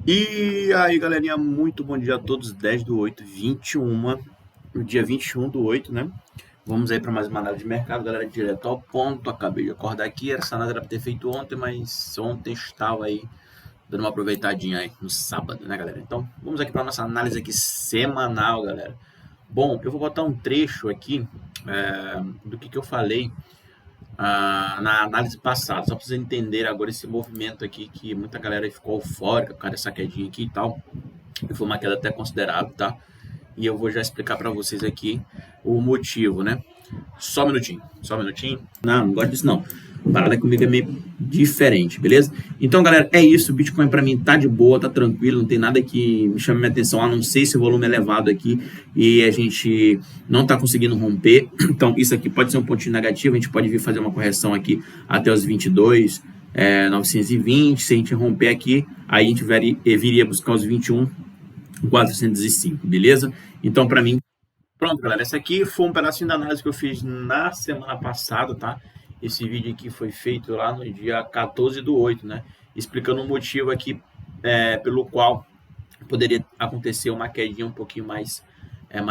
E aí, galerinha, muito bom dia a todos. 10/8, 21, no dia 21/8, né? Vamos aí para mais uma análise de mercado, galera, direto ao ponto. Acabei de acordar aqui, essa análise era para ter feito ontem, mas ontem estava aí dando uma aproveitadinha aí no sábado, né, galera? Então, vamos aqui para nossa análise aqui semanal, galera. Bom, eu vou botar um trecho aqui do que eu falei na análise passada, só para vocês entenderem agora esse movimento aqui, que muita galera ficou eufórica por causa dessa quedinha aqui e tal. Foi uma queda até considerável, tá? E eu vou já explicar para vocês aqui o motivo, né? Só um minutinho, só um minutinho. Não gosto disso não. A parada comigo é meio diferente, beleza? Então, galera, é isso. O Bitcoin para mim tá de boa, tá tranquilo, não tem nada que me chame minha atenção, a não ser esse volume elevado aqui e a gente não tá conseguindo romper. Então, isso aqui pode ser um pontinho negativo, a gente pode vir fazer uma correção aqui até os 22, 920. Se a gente romper aqui, aí a gente viria buscar os 21, 405, beleza? Então, para mim, pronto, galera. Esse aqui foi um pedacinho da análise que eu fiz na semana passada, tá? Esse vídeo aqui foi feito lá no dia 14/8, né? Explicando o motivo aqui pelo qual poderia acontecer uma quedinha um pouquinho mais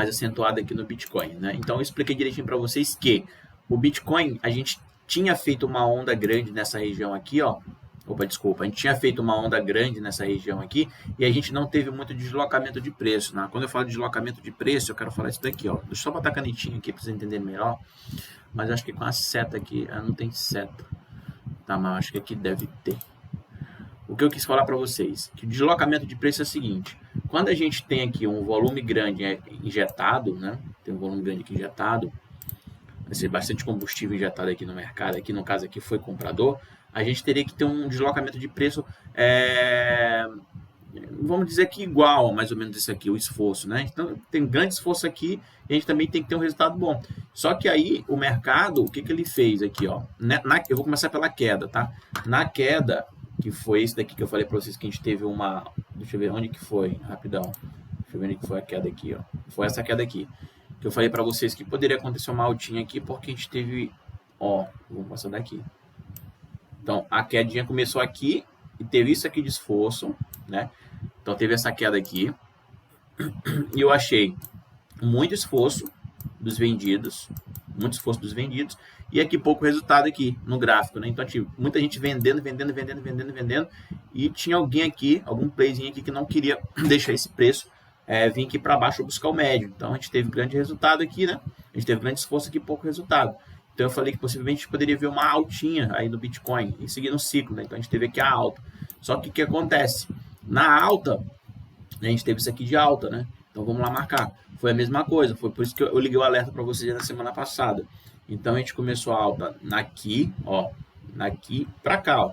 acentuada aqui no Bitcoin, né? Então, eu expliquei direitinho para vocês que o Bitcoin, a gente tinha feito uma onda grande nessa região aqui, ó. Opa, desculpa, a gente tinha feito uma onda grande nessa região aqui e a gente não teve muito deslocamento de preço, né? Quando eu falo de deslocamento de preço, eu quero falar isso daqui, ó. Deixa eu só botar a canetinha aqui para vocês entenderem melhor, mas acho que com a seta aqui, não tem seta, tá? Mas acho que aqui deve ter. O que eu quis falar para vocês, que o deslocamento de preço é o seguinte: quando a gente tem aqui um volume grande injetado, né? Tem um volume grande aqui injetado, vai ser bastante combustível injetado aqui no mercado, aqui no caso aqui foi comprador, a gente teria que ter um deslocamento de preço, vamos dizer que igual, mais ou menos isso aqui, o esforço, né? Então tem grande esforço aqui e a gente também tem que ter um resultado bom. Só que aí o mercado, o que ele fez aqui, ó? Eu vou começar pela queda, tá? Na queda, que foi esse daqui que eu falei para vocês que a gente teve uma, deixa eu ver onde que foi, rapidão. Deixa eu ver onde que foi a queda aqui, ó. Foi essa queda aqui que eu falei para vocês que poderia acontecer uma altinha aqui, porque a gente teve, ó, vamos passar daqui. Então, a quedinha começou aqui e teve isso aqui de esforço, né? Então, teve essa queda aqui. E eu achei muito esforço dos vendidos, e aqui pouco resultado aqui no gráfico, né? Então, tinha muita gente vendendo, e tinha alguém aqui, algum playzinho aqui que não queria deixar esse preço vir aqui para baixo buscar o médio. Então, a gente teve grande resultado aqui, né? A gente teve grande esforço aqui, pouco resultado. Então, eu falei que possivelmente a gente poderia ver uma altinha aí no Bitcoin e seguir no ciclo, né? Então, a gente teve aqui a alta. Só que o que acontece? Na alta, a gente teve isso aqui de alta, né? Então, vamos lá marcar. Foi a mesma coisa. Foi por isso que eu liguei o alerta para vocês na semana passada. Então, a gente começou a alta naqui, ó. Naqui para cá, ó.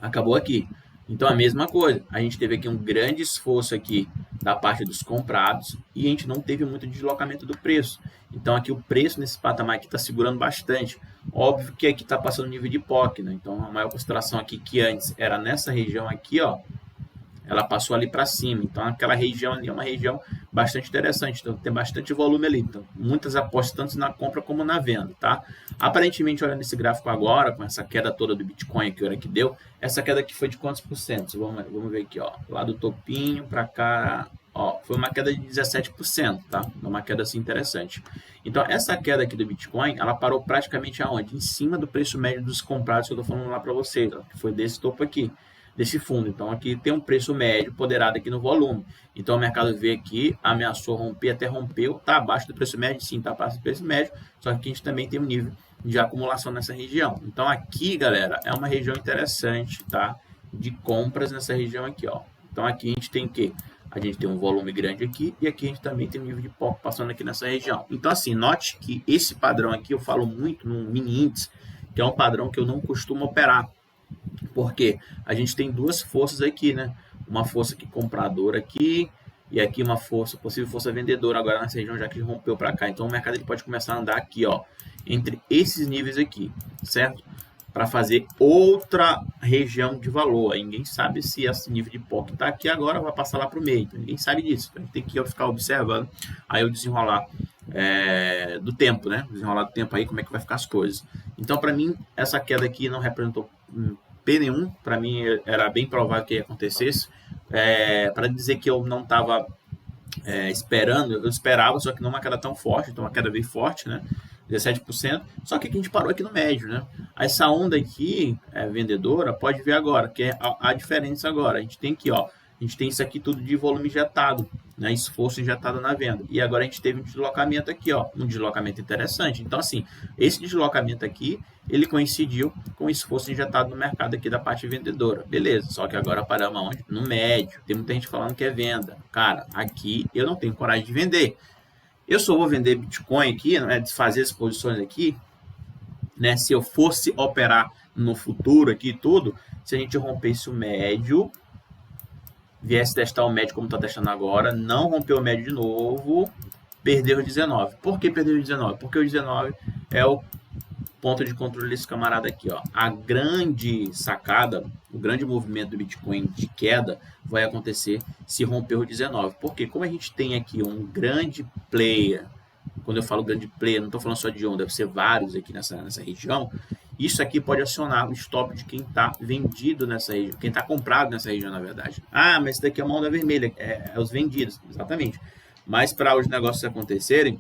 Acabou aqui. Então, a mesma coisa. A gente teve aqui um grande esforço aqui da parte dos comprados e a gente não teve muito deslocamento do preço. Então, aqui o preço nesse patamar aqui está segurando bastante. Óbvio que aqui está passando nível de POC, né? Então, a maior concentração aqui que antes era nessa região aqui, ó, ela passou ali para cima. Então, aquela região ali é uma região bastante interessante. Então, tem bastante volume ali. Então, muitas apostas, tanto na compra como na venda, tá? Aparentemente, olhando esse gráfico agora, com essa queda toda do Bitcoin aqui, hora que deu, essa queda aqui foi de quantos por cento? Vamos ver aqui, ó. Lá do topinho para cá, ó, foi uma queda de 17%, tá? Uma queda assim interessante. Então, essa queda aqui do Bitcoin, ela parou praticamente aonde? Em cima do preço médio dos comprados que eu tô falando lá para vocês, ó, que foi desse topo aqui, desse fundo. Então, aqui tem um preço médio poderado aqui no volume. Então, o mercado veio aqui, ameaçou romper, até rompeu, está abaixo do preço médio, sim, está abaixo do preço médio, só que a gente também tem um nível de acumulação nessa região. Então, aqui, galera, é uma região interessante, tá? De compras nessa região aqui, ó. Então, aqui a gente tem o quê? A gente tem um volume grande aqui e aqui a gente também tem um nível de POC passando aqui nessa região. Então, assim, note que esse padrão aqui eu falo muito no mini índice, que é um padrão que eu não costumo operar. Porque a gente tem duas forças aqui, né? Uma força aqui compradora aqui e aqui uma força, possível força vendedora agora nessa região, já que rompeu para cá. Então o mercado ele pode começar a andar aqui, ó, entre esses níveis aqui, certo? Para fazer outra região de valor. Aí ninguém sabe se esse nível de POC está aqui agora, vai passar lá para o meio. Então, ninguém sabe disso. Então, a gente tem que ficar observando aí o desenrolar do tempo, né? Desenrolar do tempo aí, como é que vai ficar as coisas. Então, para mim, essa queda aqui não representou P nenhum, para mim era bem provável que acontecesse. Para dizer que eu não estava esperando, eu esperava, só que não uma queda tão forte, então uma queda bem forte, né? 17%, só que aqui a gente parou aqui no médio, né? Essa onda aqui, vendedora, pode ver agora, que é a diferença agora. A gente tem aqui, ó, a gente tem isso aqui tudo de volume injetado, né? Esforço injetado na venda. E agora a gente teve um deslocamento aqui, ó, um deslocamento interessante. Então, assim, esse deslocamento aqui, ele coincidiu com o esforço injetado no mercado aqui da parte vendedora. Beleza, só que agora paramos onde? No médio. Tem muita gente falando que é venda. Cara, aqui eu não tenho coragem de vender. Eu só vou vender Bitcoin aqui, né, desfazer as posições aqui, né, se eu fosse operar no futuro aqui tudo, se a gente rompesse o médio, viesse testar o médio como está testando agora, não rompeu o médio de novo, perdeu o 19. Por que perdeu o 19? Porque o 19 é o ponto de controle desse camarada aqui, ó. A grande sacada, o grande movimento do Bitcoin de queda vai acontecer se romper o 19. Porque como a gente tem aqui um grande player, quando eu falo grande player, não estou falando só de um, deve ser vários aqui nessa região, isso aqui pode acionar o stop de quem está vendido nessa região, quem está comprado nessa região, na verdade. Ah, mas isso daqui é uma onda vermelha, é os vendidos, exatamente. Mas para os negócios acontecerem,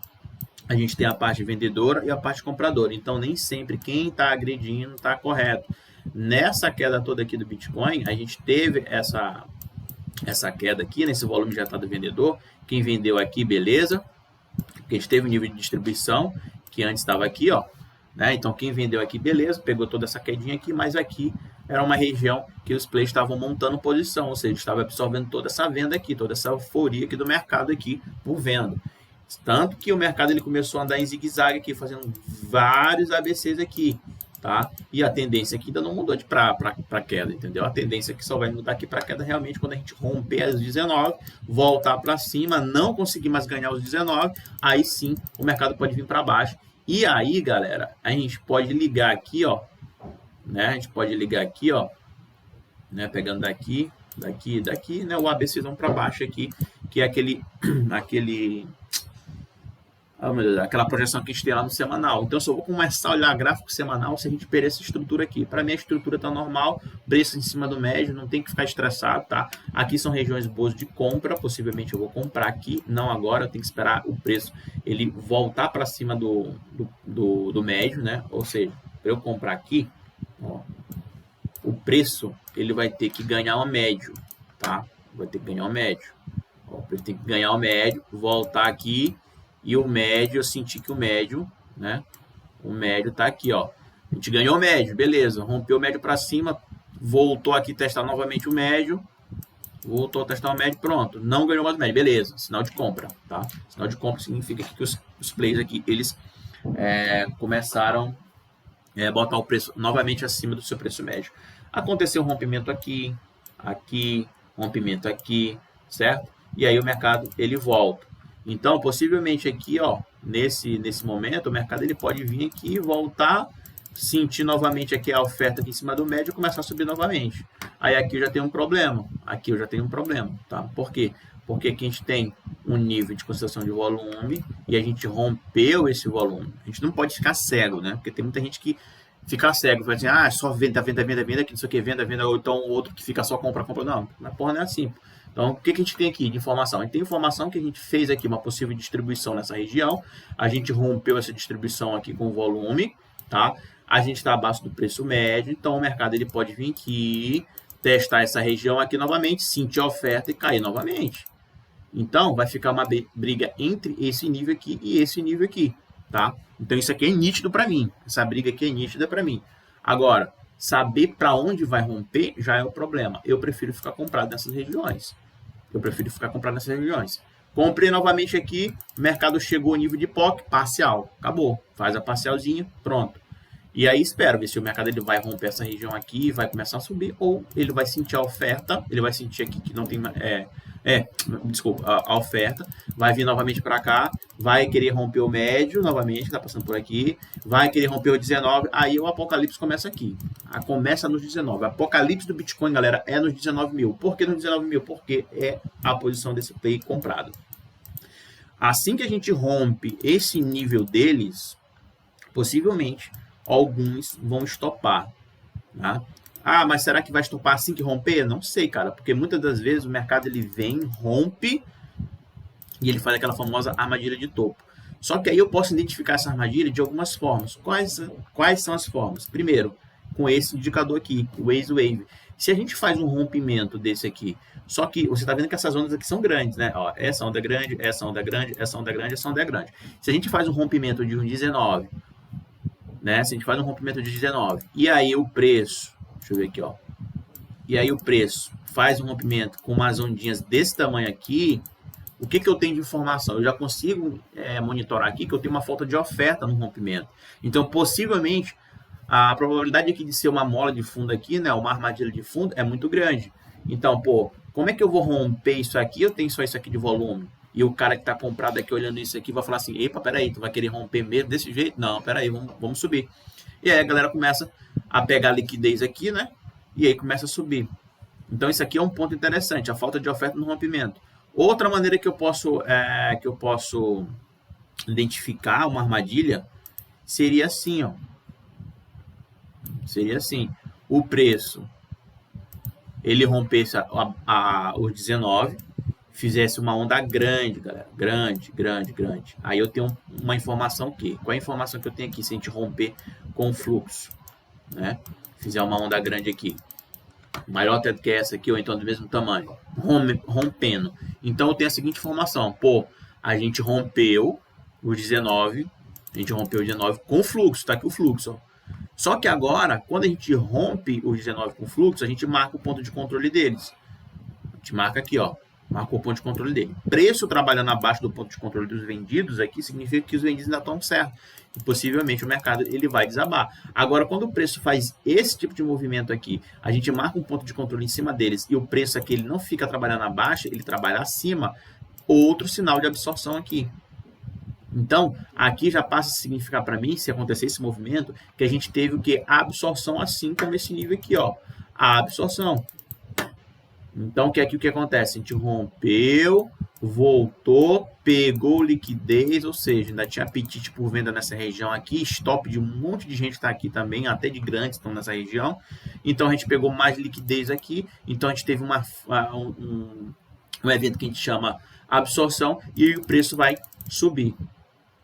a gente tem a parte vendedora e a parte compradora. Então, nem sempre quem está agredindo está correto. Nessa queda toda aqui do Bitcoin, a gente teve essa queda aqui, nesse volume injetado vendedor. Quem vendeu aqui, beleza. Porque a gente teve um nível de distribuição, que antes estava aqui, ó. Né? Então, quem vendeu aqui, beleza, pegou toda essa quedinha aqui, mas aqui era uma região que os players estavam montando posição, ou seja, estava absorvendo toda essa venda aqui, toda essa euforia aqui do mercado aqui por venda. Tanto que o mercado ele começou a andar em zigue-zague aqui, fazendo vários ABCs aqui, tá? E a tendência aqui ainda não mudou de para queda, entendeu? A tendência aqui só vai mudar aqui para queda realmente quando a gente romper as 19, voltar para cima, não conseguir mais ganhar os 19, aí sim o mercado pode vir para baixo. E aí, galera, a gente pode ligar aqui, ó, né? A gente pode ligar aqui, ó, né? Pegando daqui, né? O ABCzão para baixo aqui, que é aquele oh, meu Deus, aquela projeção que a gente tem lá no semanal. Então, eu só vou começar a olhar gráfico semanal se a gente perder essa estrutura aqui. Para mim, a estrutura está normal, preço em cima do médio, não tem que ficar estressado, tá? Aqui são regiões boas de compra, possivelmente eu vou comprar aqui, não agora, eu tenho que esperar o preço ele voltar para cima do médio, né? Ou seja, para eu comprar aqui, ó, o preço ele vai ter que ganhar o médio, tá? Vai ter que ganhar o médio. Ó, ele tem que ganhar o médio, voltar aqui. E o médio, eu senti que o médio, né? O médio tá aqui, ó. A gente ganhou o médio, beleza. Rompeu o médio para cima, voltou aqui testar novamente o médio. Voltou a testar o médio, pronto. Não ganhou mais o médio, beleza. Sinal de compra, tá? Sinal de compra significa que os players aqui, eles começaram a botar o preço novamente acima do seu preço médio. Aconteceu um rompimento aqui, rompimento aqui, certo? E aí o mercado, ele volta. Então, possivelmente aqui, ó, nesse momento, o mercado ele pode vir aqui, voltar, sentir novamente aqui a oferta aqui em cima do médio e começar a subir novamente. Aí aqui eu já tenho um problema. Aqui eu já tenho um problema, tá? Por quê? Porque aqui a gente tem um nível de concentração de volume e a gente rompeu esse volume. A gente não pode ficar cego, né? Porque tem muita gente que fica cego, fala assim, ah, só venda, que não sei o que, venda, ou então outro que fica só compra. Não, mas porra não é assim. Então, o que a gente tem aqui de informação? A gente tem informação que a gente fez aqui uma possível distribuição nessa região, a gente rompeu essa distribuição aqui com volume, tá? A gente está abaixo do preço médio, então o mercado ele pode vir aqui, testar essa região aqui novamente, sentir a oferta e cair novamente. Então, vai ficar uma briga entre esse nível aqui e esse nível aqui, tá? Então, isso aqui é nítido para mim, essa briga aqui é nítida para mim. Agora, saber para onde vai romper já é o problema. Eu prefiro ficar comprado nessas regiões. Comprei novamente aqui, o mercado chegou ao nível de POC, parcial, acabou. Faz a parcialzinha, pronto. E aí espero ver se o mercado ele vai romper essa região aqui, vai começar a subir, ou ele vai sentir a oferta, ele vai sentir aqui que não tem a oferta, vai vir novamente para cá, vai querer romper o médio novamente, que está passando por aqui, vai querer romper o 19, aí o apocalipse começa aqui. Começa nos 19. O apocalipse do Bitcoin, galera, é nos 19 mil. Por que nos 19 mil? Porque é a posição desse play comprado. Assim que a gente rompe esse nível deles, possivelmente alguns vão estopar, tá? Ah, mas será que vai estopar assim que romper? Não sei, cara, porque muitas das vezes o mercado ele vem, rompe e ele faz aquela famosa armadilha de topo. Só que aí eu posso identificar essa armadilha de algumas formas. Quais são as formas? Primeiro, com esse indicador aqui, o Waze Wave. Se a gente faz um rompimento desse aqui, só que você está vendo que essas ondas aqui são grandes, né? Ó, essa onda é grande, essa onda é grande, essa onda é grande, essa onda é grande. Se a gente faz um rompimento de um 19, né? Se a gente faz um rompimento de 19, e aí o preço, deixa eu ver aqui, ó. E aí o preço faz um rompimento com umas ondinhas desse tamanho aqui, o que eu tenho de informação? Eu já consigo monitorar aqui que eu tenho uma falta de oferta no rompimento. Então, possivelmente, a probabilidade aqui de ser uma mola de fundo aqui, né, uma armadilha de fundo, é muito grande. Então, pô, como é que eu vou romper isso aqui? Eu tenho só isso aqui de volume. E o cara que está comprado aqui olhando isso aqui vai falar assim, epa, peraí, tu vai querer romper mesmo desse jeito? Não, peraí, vamos subir. E aí a galera começa a pegar a liquidez aqui, né? E aí começa a subir. Então, isso aqui é um ponto interessante, a falta de oferta no rompimento. Outra maneira que eu posso identificar uma armadilha seria assim, ó. Seria assim, o preço, ele rompesse os 19, fizesse uma onda grande, galera, grande. Aí eu tenho uma informação aqui. Qual é a informação que eu tenho aqui se a gente romper com o fluxo, né? Fizer uma onda grande aqui, maior até do que essa aqui, ou então do mesmo tamanho, rompendo. Então eu tenho a seguinte informação, pô, a gente rompeu os 19, com fluxo, tá aqui o fluxo, ó. Só que agora, quando a gente rompe os 19 com fluxo, a gente marca o ponto de controle deles. A gente marca aqui, ó, marcou o ponto de controle dele. Preço trabalhando abaixo do ponto de controle dos vendidos aqui significa que os vendidos ainda estão certos. E possivelmente o mercado ele vai desabar. Agora, quando o preço faz esse tipo de movimento aqui, a gente marca um ponto de controle em cima deles e o preço aqui ele não fica trabalhando abaixo, ele trabalha acima, outro sinal de absorção aqui. Então, aqui já passa a significar para mim, se acontecer esse movimento, que a gente teve o que? A absorção assim como esse nível aqui, ó. A absorção. Então, que aqui o que acontece? A gente rompeu, voltou, pegou liquidez, ou seja, ainda tinha apetite por venda nessa região aqui, stop de um monte de gente está aqui também, até de grandes estão nessa região. Então, a gente pegou mais liquidez aqui, então a gente teve um evento que a gente chama absorção e o preço vai subir.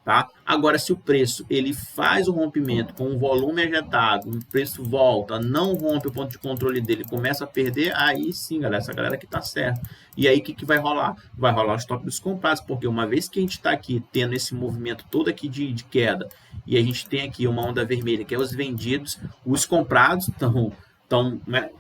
Tá? Agora, se o preço ele faz o rompimento com o volume ejetado, o preço volta, não rompe o ponto de controle dele, começa a perder, aí sim, galera, essa galera aqui tá certa. E aí, o que vai rolar? Vai rolar o stop dos comprados, porque uma vez que a gente está aqui tendo esse movimento todo aqui de queda, e a gente tem aqui uma onda vermelha, que é os vendidos, os comprados estão né?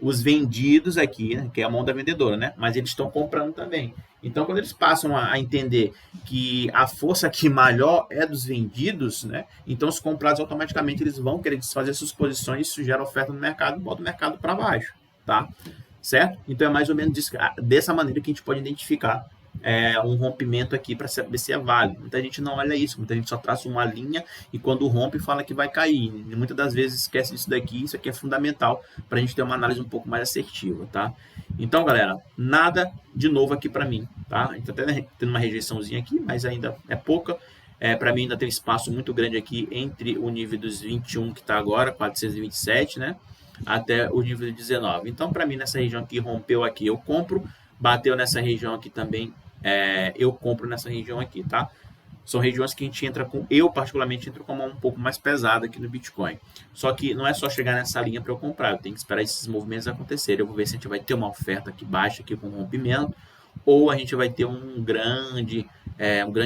Os vendidos aqui, né, que é a mão da vendedora, né? Mas eles estão comprando também. Então, quando eles passam a entender que a força aqui maior é dos vendidos, né? Então, os comprados automaticamente eles vão querer desfazer suas posições, isso gera oferta no mercado, bota o mercado para baixo, tá? Certo? Então, é mais ou menos dessa maneira que a gente pode identificar um rompimento aqui para saber se é válido. Muita gente não olha isso, muita gente só traça uma linha e quando rompe fala que vai cair. E muitas das vezes esquece isso daqui, isso aqui é fundamental para a gente ter uma análise um pouco mais assertiva, tá? Então, galera, nada de novo aqui para mim, tá? A gente está até tendo uma rejeiçãozinha aqui, mas ainda é pouca. Para mim ainda tem um espaço muito grande aqui entre o nível dos 21 que está agora, 427, né? Até o nível de 19. Então, para mim, nessa região aqui, rompeu aqui, eu compro. Bateu nessa região aqui também, eu compro nessa região aqui, tá? São regiões que a gente entra com, eu particularmente entro com uma mão um pouco mais pesada aqui no Bitcoin. Só que não é só chegar nessa linha para eu comprar, eu tenho que esperar esses movimentos acontecerem. Eu vou ver se a gente vai ter uma oferta aqui baixa aqui com rompimento, ou a gente vai ter um grande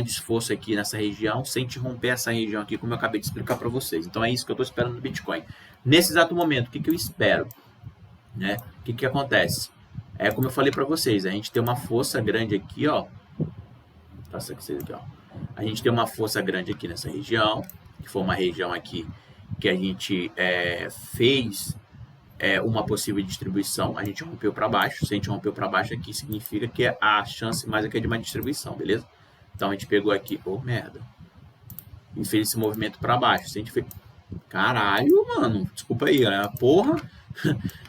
esforço aqui nessa região, sem te romper essa região aqui, como eu acabei de explicar para vocês. Então é isso que eu estou esperando no Bitcoin. Nesse exato momento, o que eu espero? Né? O que acontece? Como eu falei para vocês, a gente tem uma força grande aqui, ó. Passa aqui, ó. A gente tem uma força grande aqui nessa região, que foi uma região aqui que a gente fez uma possível distribuição, a gente rompeu para baixo. Se a gente rompeu para baixo aqui, significa que a chance mais aqui é de uma distribuição, beleza? Então a gente pegou aqui, merda, e fez esse movimento para baixo. Se a gente fez, caralho, mano, desculpa aí, né? Porra,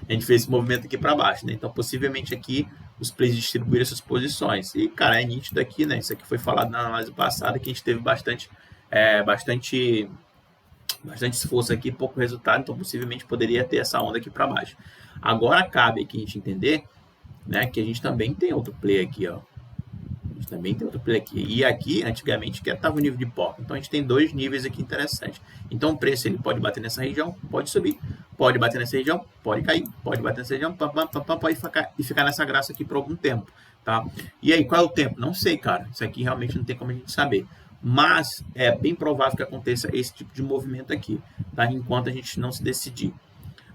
a gente fez esse movimento aqui para baixo, né? Então possivelmente aqui os players distribuíram essas posições. E, cara, é nítido aqui, né? Isso aqui foi falado na análise passada, que a gente teve bastante Bastante esforço aqui, pouco resultado, então possivelmente poderia ter essa onda aqui para baixo. Agora cabe aqui a gente entender, né, que a gente também tem outro play aqui, ó. A gente também tem outro play aqui. E aqui, antigamente, que estava o nível de pó. Então a gente tem dois níveis aqui interessantes. Então o preço ele pode bater nessa região, pode subir, pode bater nessa região, pode cair, pode bater nessa região, pode ficar nessa graça aqui por algum tempo, tá? E aí, qual é o tempo? Não sei, cara. Isso aqui realmente não tem como a gente saber. Mas é bem provável que aconteça esse tipo de movimento aqui, tá? Enquanto a gente não se decidir.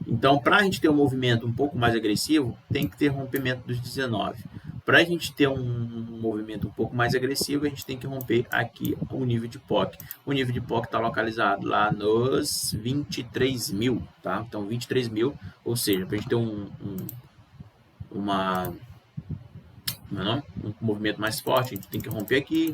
Então, para a gente ter um movimento um pouco mais agressivo, tem que ter rompimento dos 19. Para a gente ter um movimento um pouco mais agressivo, a gente tem que romper aqui o nível de POC. O nível de POC está localizado lá nos 23 mil, tá? Então, 23 mil, ou seja, para a gente ter um movimento mais forte, a gente tem que romper aqui,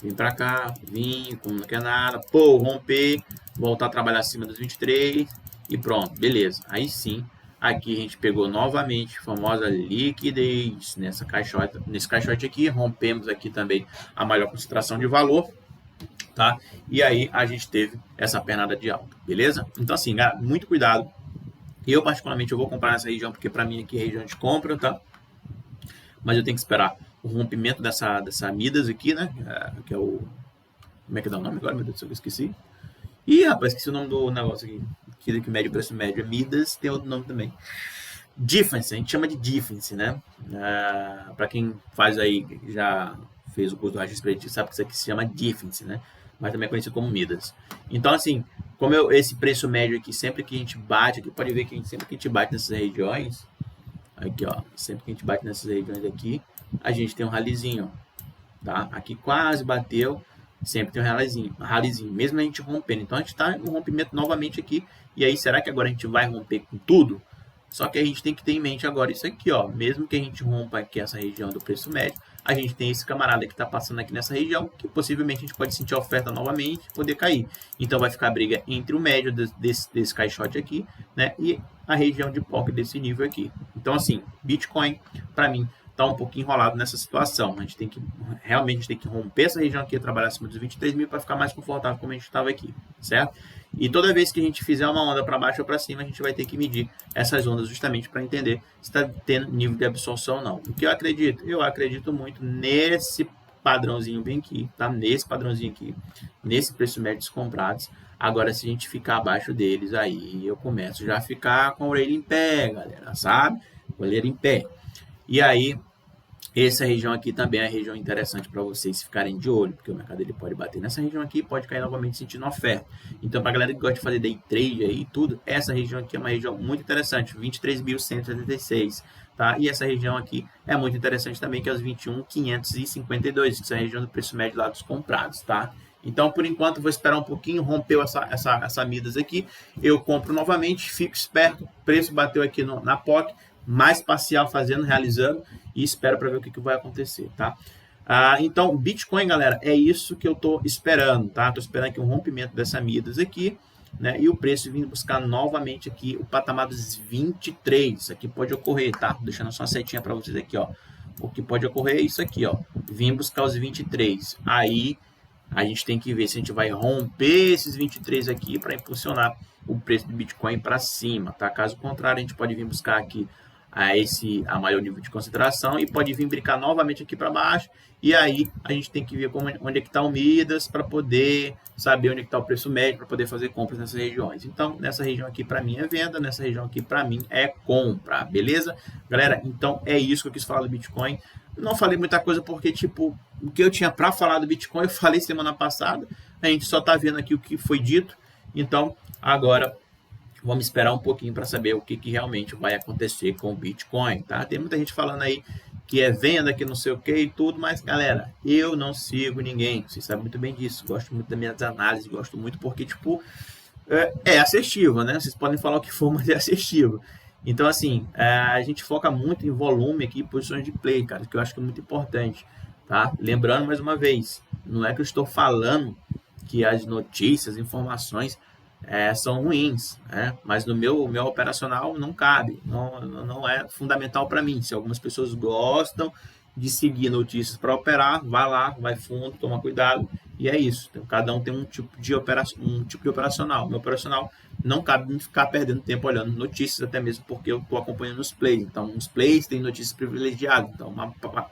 vir para cá, vir, como não quer nada, pô, romper, voltar a trabalhar acima dos 23 e pronto, beleza. Aí sim, aqui a gente pegou novamente a famosa liquidez nesse caixote aqui, rompemos aqui também a maior concentração de valor, tá? E aí a gente teve essa pernada de alta, beleza? Então assim, galera, muito cuidado. Eu particularmente eu vou comprar nessa região porque para mim aqui é região de compra, tá? Mas eu tenho que esperar o rompimento dessa Midas aqui, né? Que é o... Como é que dá o nome agora? Meu Deus do céu, eu esqueci. Ih, rapaz, esqueci o nome do negócio aqui. Que mede o preço médio. Midas tem outro nome também. Difference, a gente chama de difference, né? Para quem faz aí, já fez o curso do Regis Preto, sabe que isso aqui se chama difference, né? Mas também é conhecido como Midas. Então, assim, como esse preço médio aqui, sempre que a gente bate, aqui pode ver que sempre que a gente bate nessas regiões, aqui, ó, sempre que a gente bate nessas regiões aqui, a gente tem um ralizinho, tá? Aqui quase bateu, sempre tem um ralizinho, mesmo a gente rompendo. Então a gente está no rompimento novamente aqui. E aí, será que agora a gente vai romper com tudo? Só que a gente tem que ter em mente agora isso aqui, ó. Mesmo que a gente rompa aqui essa região do preço médio, a gente tem esse camarada que está passando aqui nessa região, que possivelmente a gente pode sentir a oferta novamente e poder cair. Então vai ficar a briga entre o médio desse caixote aqui, né? E a região de POC desse nível aqui. Então, assim, Bitcoin, para mim, está um pouquinho enrolado nessa situação. A gente tem que realmente romper essa região aqui, trabalhar acima dos 23 mil para ficar mais confortável como a gente estava aqui, certo? E toda vez que a gente fizer uma onda para baixo ou para cima, a gente vai ter que medir essas ondas justamente para entender se está tendo nível de absorção ou não. O que eu acredito? Eu acredito muito nesse padrãozinho bem aqui, tá? Nesse padrãozinho aqui, nesse preço médio dos comprados. Agora, se a gente ficar abaixo deles, aí eu começo já a ficar com a orelha em pé, galera, sabe? Orelha em pé. E aí, essa região aqui também é uma região interessante para vocês ficarem de olho, porque o mercado ele pode bater nessa região aqui e pode cair novamente sentindo oferta. Então, para a galera que gosta de fazer day trade aí e tudo, essa região aqui é uma região muito interessante, 23.176, tá? E essa região aqui é muito interessante também, que é os 21.552, que é a região do preço médio lá dos comprados, tá? Então, por enquanto, vou esperar um pouquinho, rompeu essa Midas aqui, eu compro novamente, fico esperto, preço bateu aqui na POC, mais parcial fazendo, realizando, e espero para ver o que vai acontecer, tá? Então, Bitcoin, galera, é isso que eu tô esperando, tá? Tô esperando aqui um rompimento dessa Midas aqui, né? E o preço vindo buscar novamente aqui o patamar dos 23. Isso aqui pode ocorrer, tá? Deixando só uma setinha para vocês aqui, ó. O que pode ocorrer é isso aqui, ó. Vim buscar os 23. Aí a gente tem que ver se a gente vai romper esses 23 aqui para impulsionar o preço do Bitcoin para cima, tá? Caso contrário, a gente pode vir buscar aqui a maior nível de concentração e pode vir brincar novamente aqui para baixo. E aí a gente tem que ver onde é que está o Midas para poder saber onde é que está o preço médio para poder fazer compras nessas regiões. Então, nessa região aqui para mim é venda, nessa região aqui para mim é compra, beleza? Galera, então é isso que eu quis falar do Bitcoin. Não falei muita coisa porque, tipo, o que eu tinha para falar do Bitcoin eu falei semana passada. A gente só está vendo aqui o que foi dito. Então, agora vamos esperar um pouquinho para saber o que realmente vai acontecer com o Bitcoin, tá? Tem muita gente falando aí que é venda, que não sei o que e tudo, mas, galera, eu não sigo ninguém. Vocês sabem muito bem disso. Gosto muito das minhas análises, gosto muito porque, tipo, é assertivo, né? Vocês podem falar o que for, mas é assertivo. Então, assim, a gente foca muito em volume aqui, posições de play, cara, que eu acho que é muito importante, tá? Lembrando, mais uma vez, não é que eu estou falando que as notícias, informações são ruins, né? Mas no meu operacional não cabe, não é fundamental para mim. Se algumas pessoas gostam de seguir notícias para operar, vai lá, vai fundo, toma cuidado. E é isso. Então, cada um tem um tipo de operacional. Meu operacional não cabe me ficar perdendo tempo olhando notícias, até mesmo porque eu estou acompanhando os plays. Então, os plays têm notícias privilegiadas. Então,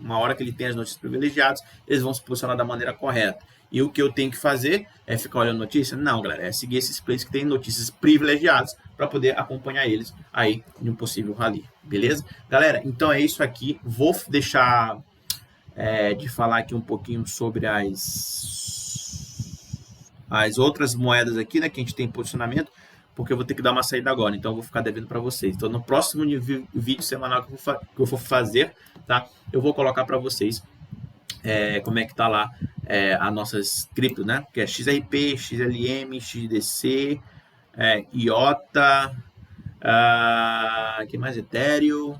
uma hora que ele tem as notícias privilegiadas, eles vão se posicionar da maneira correta. E o que eu tenho que fazer é ficar olhando notícias? Não, galera. É seguir esses plays que têm notícias privilegiadas para poder acompanhar eles aí em um possível rally. Beleza? Galera, então é isso aqui. Vou deixar de falar aqui um pouquinho sobre as outras moedas aqui, né, que a gente tem em posicionamento, porque eu vou ter que dar uma saída agora, então eu vou ficar devendo para vocês. Então, no próximo vídeo semanal que eu for fazer, tá, eu vou colocar para vocês como é que tá lá as nossas criptos, né, que é XRP, XLM, XDC, IOTA, que mais? Ethereum,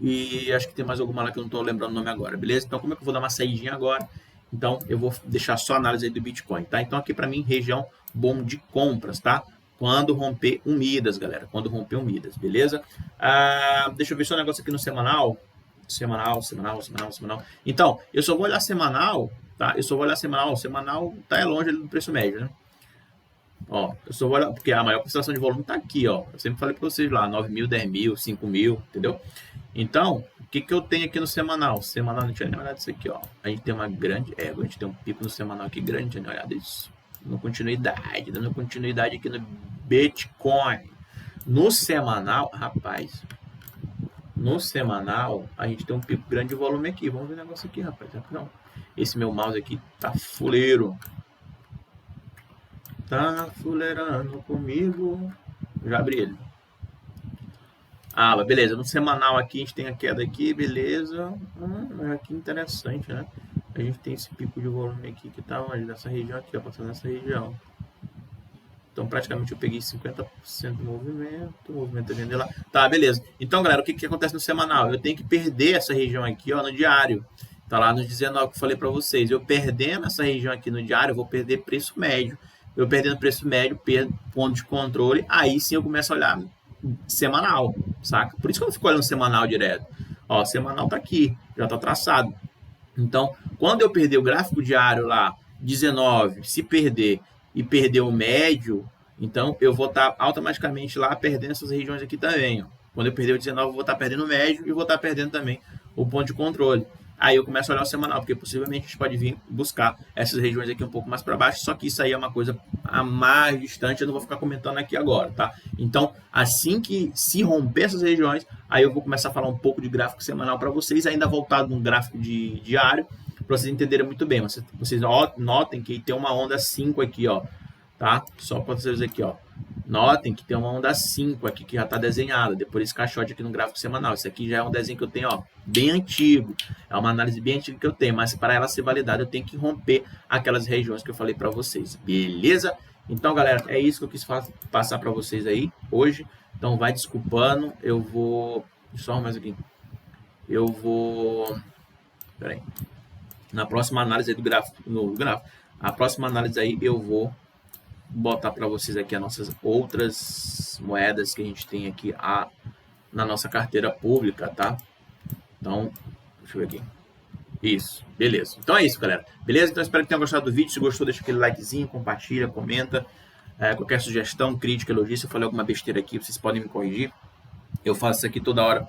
e acho que tem mais alguma lá que eu não estou lembrando o nome agora, beleza? Então, como é que eu vou dar uma saidinha agora? Então, eu vou deixar só a análise aí do Bitcoin, tá? Então, aqui para mim, região bom de compras, tá? Quando romper um Midas, galera. Quando romper um Midas, beleza? Deixa eu ver só um negócio aqui no semanal. Semanal. Então, eu só vou olhar semanal, tá? Eu só vou olhar semanal. Semanal tá longe ali do preço médio, né? Ó, eu só vou olhar, porque a maior concentração de volume tá aqui, ó. Eu sempre falei para vocês lá, 9 mil, 10 mil, 5 mil, entendeu? Então, o que eu tenho aqui no semanal? Semanal, não tinha nem olhado isso aqui, ó. A gente tem uma grande, a gente tem um pico no semanal aqui grande, não tinha nem olhado isso. Dando continuidade aqui no Bitcoin. No semanal, rapaz, no semanal, a gente tem um pico grande de volume aqui. Vamos ver o negócio aqui, rapaz. Não. Esse meu mouse aqui tá fuleiro. Tá fuleirando comigo. Já abri ele. Mas beleza. No semanal aqui a gente tem a queda aqui, beleza. Que interessante, né? A gente tem esse pico de volume aqui que tá onde? Nessa região aqui, ó. Passando nessa região. Então praticamente eu peguei 50% do movimento. O movimento é vender lá. Tá, beleza. Então, galera, o que acontece no semanal? Eu tenho que perder essa região aqui, ó, no diário. Tá lá nos 19 que eu falei para vocês. Eu perdendo essa região aqui no diário, eu vou perder preço médio. Eu perdendo preço médio, perdo ponto de controle, aí sim eu começo a olhar semanal, saca? Por isso que eu não fico olhando semanal direto. Ó, semanal tá aqui, já tá traçado. Então, quando eu perder o gráfico diário lá, 19, se perder e perder o médio, então eu vou estar automaticamente lá perdendo essas regiões aqui também, ó. Quando eu perder o 19, eu vou estar perdendo o médio e vou estar perdendo também o ponto de controle. Aí eu começo a olhar o semanal, porque possivelmente a gente pode vir buscar essas regiões aqui um pouco mais para baixo, só que isso aí é uma coisa a mais distante, eu não vou ficar comentando aqui agora, tá? Então, assim que se romper essas regiões, aí eu vou começar a falar um pouco de gráfico semanal para vocês, ainda voltado num gráfico de diário, para vocês entenderem muito bem. Vocês notem que tem uma onda 5 aqui, ó, tá? Só para vocês aqui, ó. Notem que tem uma onda 5 aqui que já está desenhada. Depois esse caixote aqui no gráfico semanal. Esse aqui já é um desenho que eu tenho, ó, bem antigo. É uma análise bem antiga que eu tenho. Mas para ela ser validada, eu tenho que romper aquelas regiões que eu falei para vocês. Beleza? Então, galera, é isso que eu quis passar para vocês aí hoje. Então, vai desculpando. Eu vou... Deixa eu só mais aqui. Eu vou... Peraí. Na próxima análise aí do gráfico... A próxima análise aí eu vou botar para vocês aqui as nossas outras moedas que a gente tem aqui na nossa carteira pública, tá? Então, deixa eu ver aqui. Isso, beleza. Então é isso, galera. Beleza? Então espero que tenham gostado do vídeo. Se gostou, deixa aquele likezinho, compartilha, comenta. Qualquer sugestão, crítica, elogio, se eu falei alguma besteira aqui, vocês podem me corrigir. Eu faço isso aqui toda hora,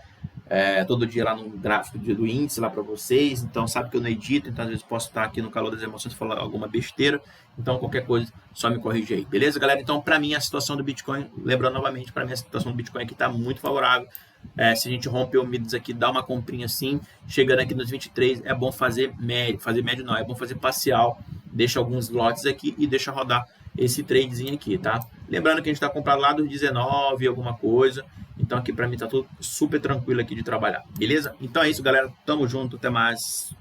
todo dia lá no gráfico do índice lá para vocês. Então sabe que eu não edito, então às vezes posso estar aqui no calor das emoções e falar alguma besteira. Então qualquer coisa, só me corrigir aí. Beleza, galera? Então para mim a situação do Bitcoin, lembrando novamente, para mim a situação do Bitcoin aqui está muito favorável. Se a gente romper o Midas aqui, dá uma comprinha assim, chegando aqui nos 23, é bom fazer médio não, é bom fazer parcial, deixa alguns lotes aqui e deixa rodar esse tradezinho aqui, tá? Lembrando que a gente está comprando lá dos 19, alguma coisa, então aqui para mim tá tudo super tranquilo aqui de trabalhar, beleza? Então é isso, galera, tamo junto, até mais,